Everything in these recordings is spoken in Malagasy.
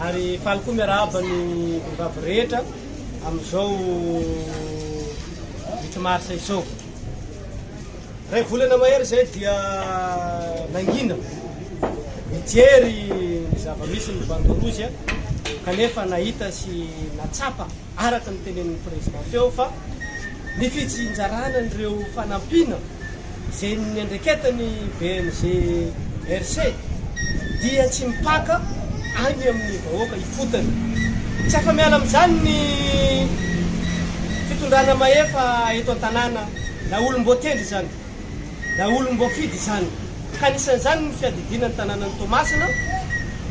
Ary faly koa miarahaba ny vehivavy rehetra amin'izao mitry-marsa izao. Ray volana mahery zay dia nangina mijery ny zava-misy ny bandorozy kanefa nahita sy natsapa araka ny tenen'ny président teo fa ny fitsinjarana an'ireo fanampina zay ny andreketany BNG RC dia tsy mipaka any amin'ny vahoaka ifotany. Tsy afa miala amin'izany ny fitondrana maefa eto an-tanàna na olom-bo tendry zany na olom-bo fidy zany. Ka anisan'izany ny fiadidinan'ny tanànan'ny Tomasina,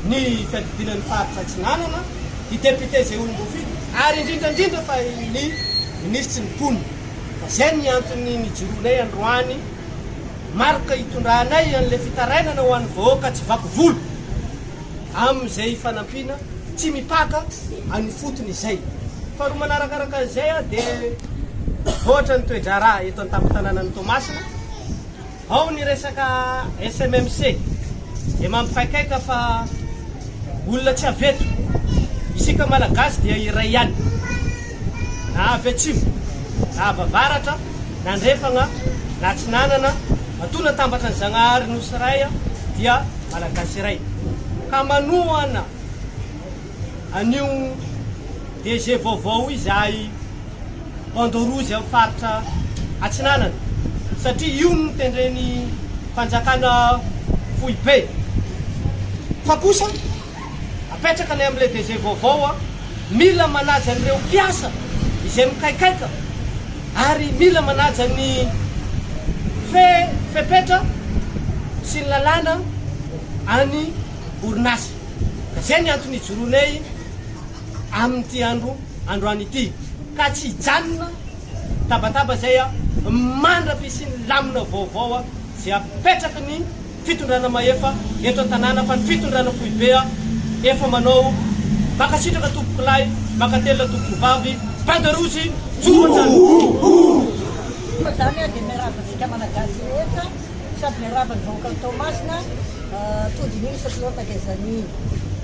ny fiadidinan'ny faritra Atsinanana, ny député zay olom-bo fidy, ary indrindrandrindra fa ny ministry ny pony. Zay ny antony nijoronay androany marika hitondranay an'le fitarainana ho an'ny vahoaka tsy vaky volo amin'izay fanampina tsy mipaka amin'ny fotony izay. Fa ro manarakaraka zay dia ohatra ny toedrara eto an-tampon-tanànan'ny Tomasina, ao ny resaka SMMC dia mampikaikaika fa olona tsy aveto isika malagasy dia iray ihany, na avy atsimo na avavaratra na andrefana na Atsinanana atona tambatra ny Zagnahary nosy ray dia malagasy iray. Ka manoana anio DG vaovao izay bandorozy amin'ny faritra Atsinanana satria io no tendreny fanjakana fohy be. Fa kosa apetraka ny amin'ilay DG vaovao mila manaja an'ireo mpiasa izay mikaikaika ary mila manaja ny fepetra sy ny lalàna any orinasa. Zay ny antony ijoronay amin'ity androany ity. Ka tsy hijanona tabataba zay mandrapy sy ny lamina vaovao zay apetraka ny fitondrana maefa eto an-tanàna fa ny fitondrana fohy be efa manao baka sitraka tompoko lahy baka telona tompoko vavy bandorozy jorojany. Zany dia miarabantsika malagasy rehetra sady miarabany vahoaka Tomasina todin'iny sapiloata gezany.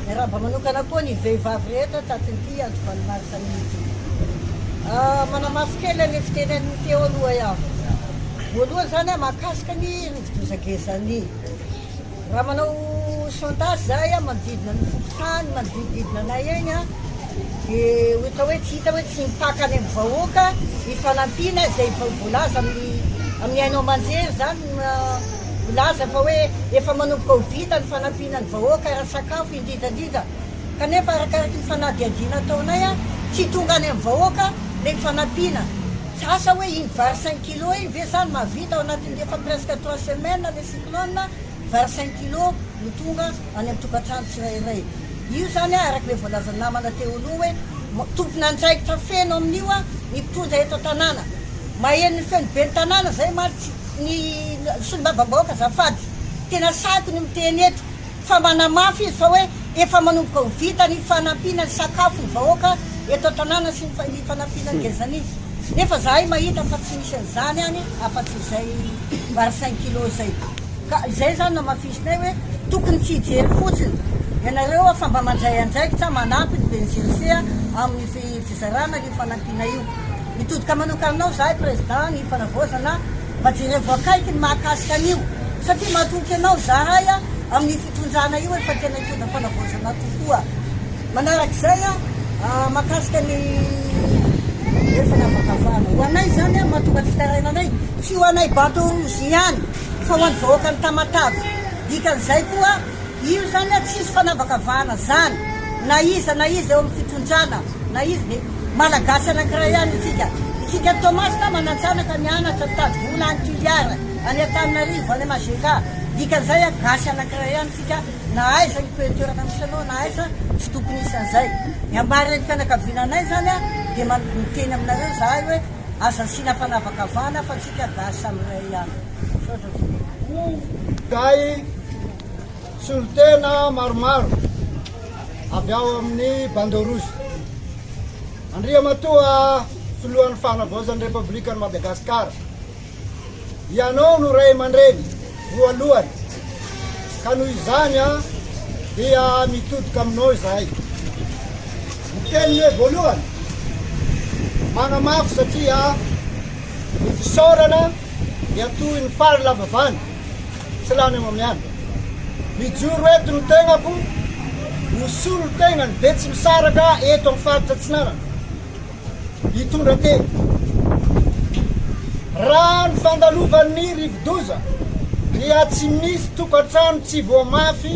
Miaraba manokana koa ny vehivavy rehetra tatin'ity andro valomarisa mihitsy. Manamafy kely ny fitenen'ny teo aloha iaho. Voalohany zany mahakasika ny rivodozagezany. Raha manao sondage zay manodidina ny fokotany manodidididina anay eny dia ohatra hoe tsy hita hoe tsy mipaka any amin'ny vahoaka ny fanampina zay voalaza amin'ny hainao manjery zany volaza fa hoe efa manomboka ho vita ny fanampina ny vahoaka raha sakafo indrindrandrindra. Kanefa arakaraky ny fanadihadina ataonay tsy tonga any amin'ny vahoaka le fanampina. Sasa hoe iny vary 5 kilo iny ve zany mahavita ao anatin'ny efa presque 3 semaines le cyclone vary 5 kilo no tonga any amin'ny tokantrano tsirairay. Io zany araky le voalaza namana teo aloha hoe tompona andraikitra feno amin'io ny mpitondra eto an-tanàna. Maheno ny feno be ny tanàna zay maritsy ny solombavam-bahoaka zafady. Tena saiko ny miteny eto fa manamafy izy fa hoe efa manomboka ho vita ny fanampina ny sakafo ny vahoaka eto an-tanàna sy ny fanampina ny gezany. Nefa zahay mahita fa tsy misy an'izany any afa-tsy izay vary 5 kilo zay. Ka izay zany no mafisinay hoe tokony tsy hijery fotsiny. Ianareo fa mba mandray andraikitra manampy ny BNGRC amin'ny fizarana ny fanampina io. Mitodika manokananao zahay président ny fanavozana mba jereo akaiky ny mahakasika an'io satria mahatoky anao zahay amin'ny fitondrana io efa tena hitondra fanavozana tokoa. Manarak'izay mahakasika ny fanavakavana ho anay zany mahatonga ny fitarainanay tsy ho anay bandorozy ihany fa ho an'ny vahoaka ny Tamatave. Dikan'izay koa io zany tsisy fanavakavana zany na iza eo amin'ny fitondrana na izy malagasy anankiray ihany isika Tomasina manatsanaka mianatra mitady vola any Tuliara any Antananarivo any Majeka. Dikan'izay gasy anankiray ihany isika na aiza ny toerana misy anao na aiza tsy tokony isan'izay. Ny ambary ny fianakavinanay zany dia miteny aminareo zahay hoe aza sina fanavakavana fa tsika gasy amiray ihany. Day solotena maromaro avy ao amin'ny bandorozy. Andriamatoa filohan'ny fanavozan'ny Repoblikan'i Madagasikara. Ianao no ray aman-dreny voalohany ka noho izany dia mitodika aminao izahay. Miteny hoe voalohany magnamafy satria ny fisaorana dia toy ny fary lavavany tsy lany amamiany. Mijoro eto ny tegnako hosolo tegna ny be tsy misaraka eto amin'ny faritra Atsinanana hitondra teny. Raha ny fandalovan'ny rivodoza dia tsy misy tokantrano tsy voamafy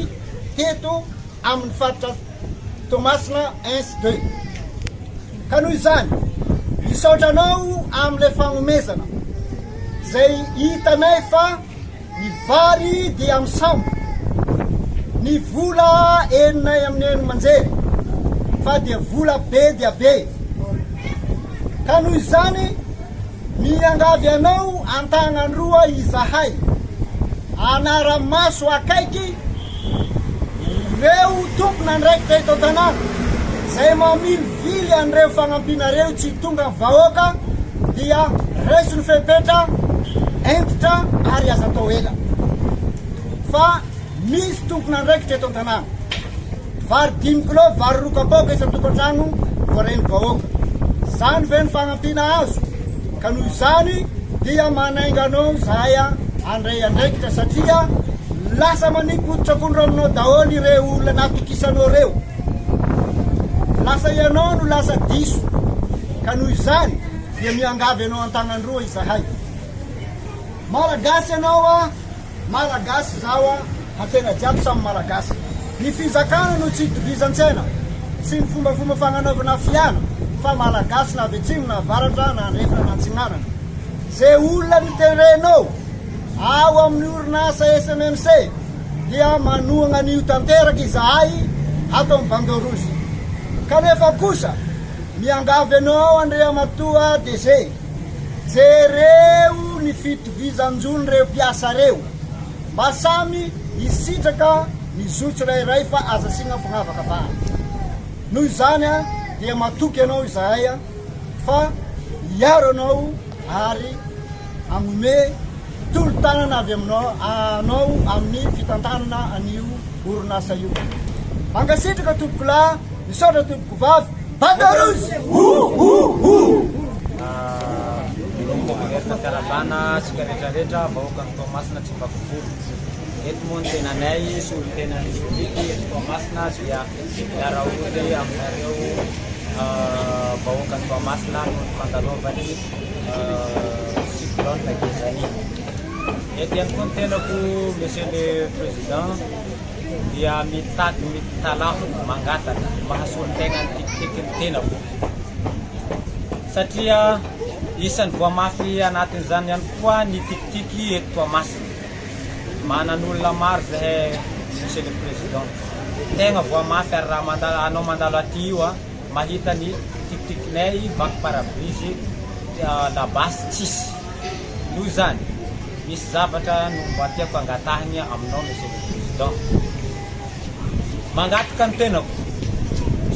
teto amin'ny faritra Toamasina 1-2. Ka noho izany misaotranao amin'ilay fagnomezana zay hitanay fa ny vary dia amin'ny sambo, ny vola eninay amin'ny eny manjery fa dia vola be dia be. Ka noho izany miangavy anao antagnany roa izahay anara-maso akaiky reo tompona ndraikitra eto tanàna zay mamily vily an'ireo fagnampinareo tsy tonga vahoaka dia resony fepetra entitra ary aza atao ela. Fa misy tompona ndraikitra eto tanàna vary 5 kilô vary 2 kapoka isa-tokantrano voareny vahoaka. Zany ve ny fagnampina azo? Ka noho izany dia manainganao zaya andray andraikitra satria lasa manipotrakondro aminao daholo ireo olona natokisanao reo. Lasa ianao no lasa diso. Ka noho izany dia miangavy anao antagnany roa izahay. Malagasy anao malagasy zao hatsena jiaby samy malagasy. Ny fizakana no tsy itovizan-tsena sy ny fombafomba fagnanaovana fiana fa malagasy na avetsimo na avaratra na andrefana na antsinanana. Zay olona niterenao ao amin'ny orinasa SMMC dia manohana an'io tanteraka izahay ato amin'ny Bandorozy. Kanefa kosa miangavy anao Andriamatoa DG jereo ny fitovizan-jony reo mpiasa reo mba samy hisitraka mizotsy tsirairay fa aza signa fagnavaka vahana. Noho izany dia matoky anao izahay fa hiaro anao ary agnome tolo-tanana avy anao amin'ny fitantanana an'io orinasa io. Mangasitraka tompoko lahy, misaotra tompoko vavy, Bandorozy! Rehefa fiarabana sika rehetrarehetra vahoaka ny Toamasina tsy mpakofolo. Eto moa ny tenanay sy olo tena misoliky eto Toamasina dia miara-oly aminareo vahoaka ny Toamasina no ny fandalaovany cyclone Gezany. Eto ihany koa ny tenako Monsieur le Président dia mitalaho mangataka mahasolo tegna ny tikitiky ny tenako satria isan'ny voamafy anatin'izany ihany koa ny tikitiky eto Toamasina. Manan'olona maro zahay Monsieur le Président tegna voamafy ary raha anao mandalo aty io mahita ny tikitikinay vaky parabrisy labasy tsisy. Noho izany misy zavatra no mba tiako angatahiny aminao Monsieur le Président. Mangataka ny tenako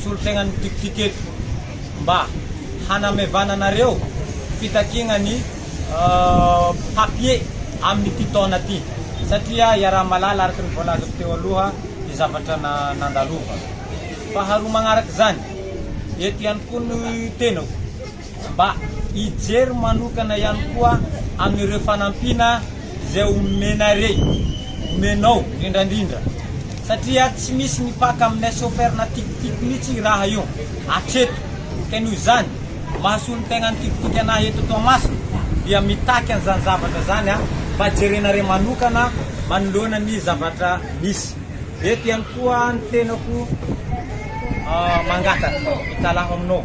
solo tegna ny tikitiky eto mba hanamevana anareo fitakina ny papier amin'ny ty taona ty satria iaraha malala araky ny voalazako teo aloha ny zavatra nandalova. Faharoa magnaraka zany eto ihany koa ny tenako mba hijery manokana ihany koa amin'ireo fanampina zay omenareo omenao indrandrindra satria tsy misy mipaka aminay chauffeur na tikitiky mihitsy raha io atreto. Ka noho izany mahasolo tegna ny tikitiky anahy eto Toamasina dia mitaky an'izany zavatra zany mba jerenareo manokana manoloana ny zavatra misy. Eto ihany koa ny tenako mangataka mitalaho aminao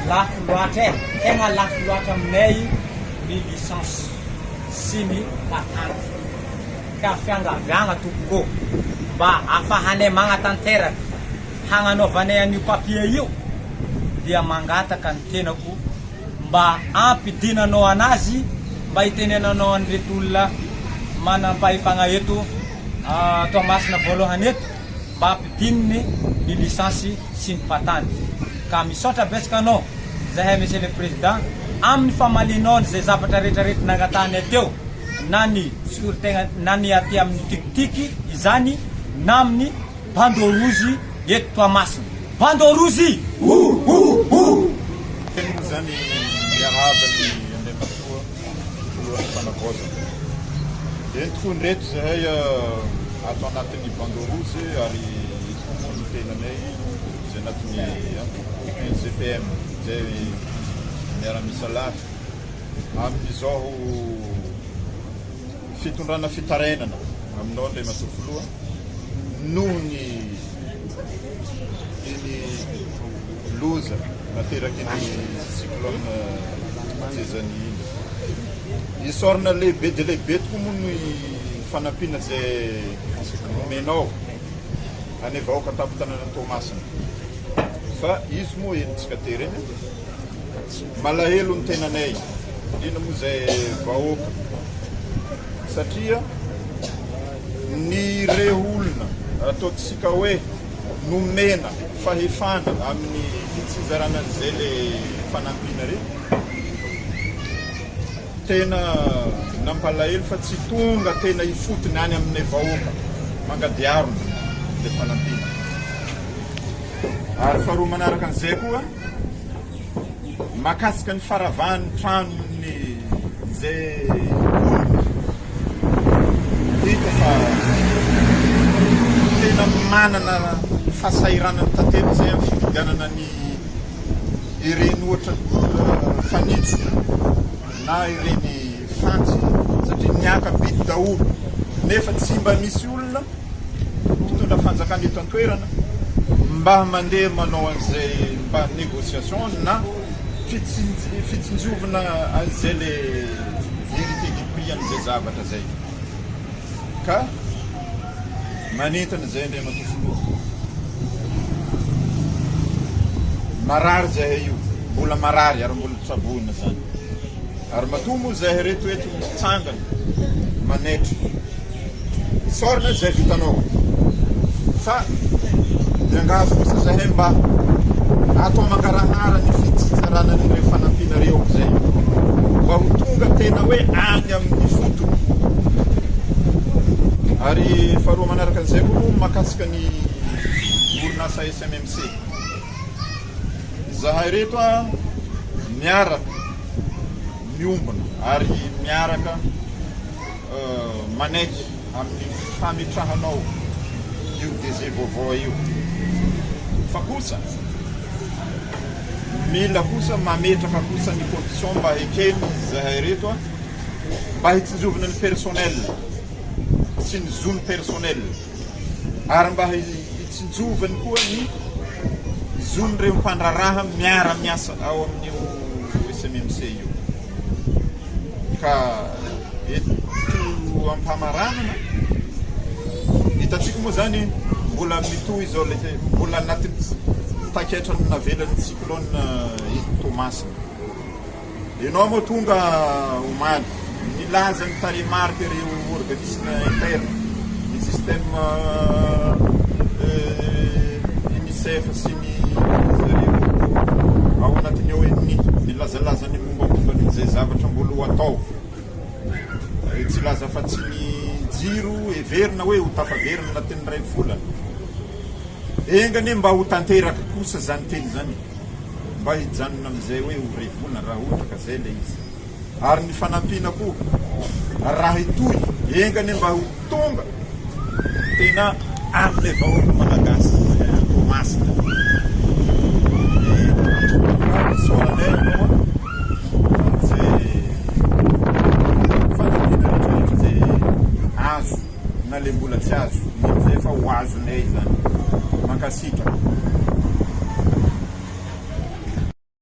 lafo loatra tegna lafo loatra aminay ny licence sy ny patente ka fiangaviagna tompoko mba afahanay magnatanteraka hagnanaovanay an'io papier io dia mangataka ny tenako mba ampidinanao anazy mba hitenenanao an'ireto olona manampahefagna eto Toamasina voalohany eto mba ampidininy ny lisansy sy ny patente. Ka misaotra betsaka anao zahay Monsieur le Président amin'ny famalinao zay zavatra rehetrarehetra nangatahany teo na ny sorotegna na ny aty amin'ny tikitiky izany na amin'ny Bandorozy eto Toamasina. Bandorozy! Teny moa zany miarabany andriamatoa voalohany fanavozana. Dia ny tokony zahay ato anatin'ny Bandorozy ary ny tenanay izay anatin'ny NCPM izay miara-misa lahy amin'izao fitondrana fitarenana aminao andriamatoa voalohany noho ny loza nateraky ny cyclone zezany iny isorana lehibe dia lehibe tokoa moa ny fanampiana zay nomenao any vahoaka tampotanana Toamasina fa izy moa enitsika tereny malahelo ny tenanay indrindra moa zay vahoaka satria ny re olona ataontsika hoe nomena fahefana amin'ny fitsizarana zay le fanampiana reny tena nampalahelo fa tsy tonga tena ifotony any amin'ny vahoaka mangadiarona le fanampiana. Ary faharoa manaraka an'izay koa makasika ny faravahany tranony zay hita fa tena manana fahasairanany tantely zay amin'ny fifidianana ny ireny ohatra fanitso na ireny fantsy satria niaka bidy daholo nefa tsy mba misy olona mitondra fanjakana eto an-toerana mba mandeha manao an'izay mba négociation na fitsinjovana an'izay le vérité du prix an'izay zavatra zay ka manentana zay andriamatoa voalohany marary zahay io mbola marary ary mbola tsaboina zany ary matoa moa zahay reto eto mitsangana manetry sorina zay vitanao fa miangavy kosa zahay mba atao mangarahara ny fitsitsarana n'ireo fanampinareo zay mba ho tonga tena hoe any amin'ny fotony. Ary faharoa manaraka an'izay koa makasika ny orinasa SMMC zahay reto miaraka miombona ary miaraka manaiky amin'ny fametrahanao io DG vaovao io fa kosa mila kosa mametraka kosa ny condition mba ekeny zahay reto mba hitsinjovina ny personnel sy ny zone personnel ary mba hitsinjovany koa ny zone reo mpandraraha miara miasa ao amin'io SMMC io ka eto ampamaranana hitatsika moa zany mbola mitohy zao le mbola anaty taketrany navelany cyclone Toamasina ianao moa tonga omaly nilaza ny taremarika ireo organisme interne ny système UNICEF sy ny zareo ao anatiny ao enny nilazalazany mombamomba n'izay zavatra mbola ho atao tsy laza fa tsy ny jiro everina hoe ho tafaverina anatin'ny ray volana engany mba ho tanteraka kosa zany teny zany mba hijanona am'izay hoe ho ray volana raha ohatra ka zay le izy ary ny fanampiana koa raha hitoy engany mba ho tonga tena am'le vahoaka malagasy Toamasina soranay moa zay fanampiana rehetrarehetra zay azo na le mbola tsy azo zay fa ho azonay zany mankasitraka